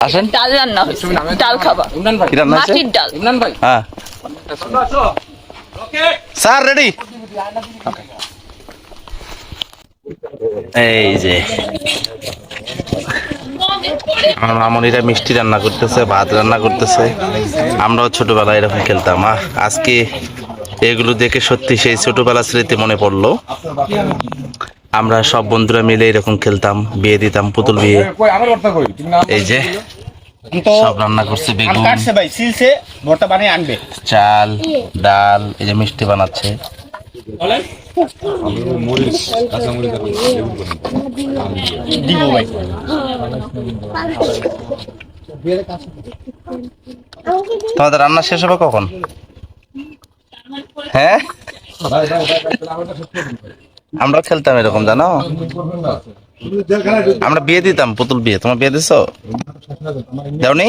আসেন। ডাল রান্না হয়েছে, ডাল খাবা? কি রান্না হয়েছে? মাটির ডাল। হ্যাঁ স্যার রেডি। এই যে আমার মামনিরা মিষ্টি রান্না করতেছে, ভাত রান্না করতেছে। আমরাও ছোটবেলায় এরকম খেলতাম। আজকে এগুলো দেখে সত্যি সেই ছোটবেলা স্মৃতি মনে পড়লো। আমরা সব বন্ধুরা মিলে এরকম খেলতাম, বিয়ে দিতাম, পুতুল বিয়ে। এই যে সব রান্না করছে, বেগুন, চাল, ডাল, এই যে মিষ্টি বানাচ্ছে। তোমাদের রান্না শেষ হবে কখন? হ্যাঁ আমরা খেলতাম এরকম, জানো? আমরা বিয়ে দিতাম, পুতুল বিয়ে। তোমার বিয়ে দিছো? দাওনি?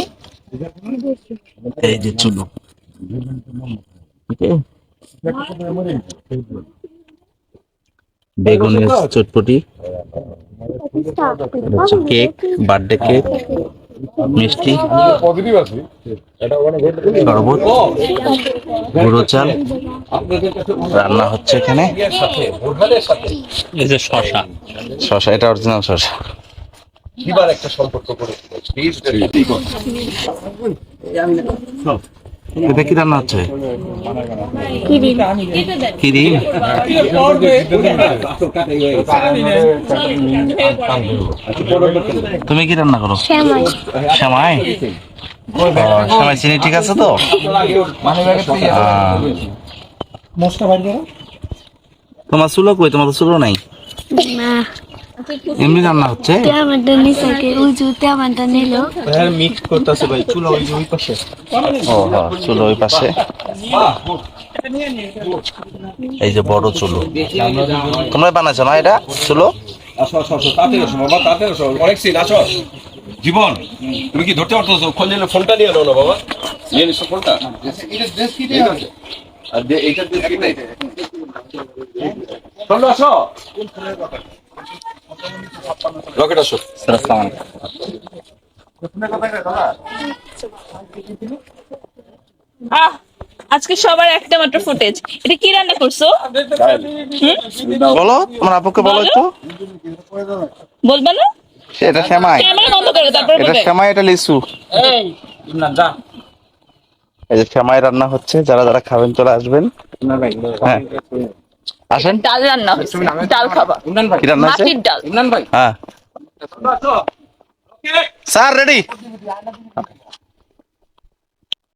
এই যে চুলো, বেগুনের চটপটি, কেক, বার্থডে কেক, মিষ্টি, শরবত, গুঁড়ো চাল রান্না হচ্ছে এখানে। এই যে শশা, শশা এটা অরিজিনাল শশা। এটা কি রান্না হচ্ছে? কিরিম। তুমি কি রান্না করো? সেমাই। সেমাই চিনি ঠিক আছে তো? তোমার চুলো কই? তোমার তো চুলো নাই। এমনি রান্না হচ্ছে। চুলো ওই পাশে। এই যে বড় চুলো, তোমরা বানাইছো না এটা চুলো? জীবন, তুমি কি ধরতে পারতো? ফোনটা নিয়ে নাও না বাবা, নিয়ে নিছো ফোনটা। রকেট আসো। আজকে সবার একটা মাত্র ফুটেজ। এটা কি রান্না করছো? বলো, তোমার আপুকে বলো একটু। বলবা না? এটা সেমাই। ক্যামেরা বন্ধ করো, তারপর এটা বলবে। সেমাই, এটা লিচু। এই যে সেমাই রান্না হচ্ছে, যারা যারা খাবেন চলে আসবেন। হ্যাঁ আসেন। ডাল রান্না হয়েছে, ডাল খাবা? কি রান্না হয়েছে? মাটির ডাল। হ্যাঁ স্যার রেডি।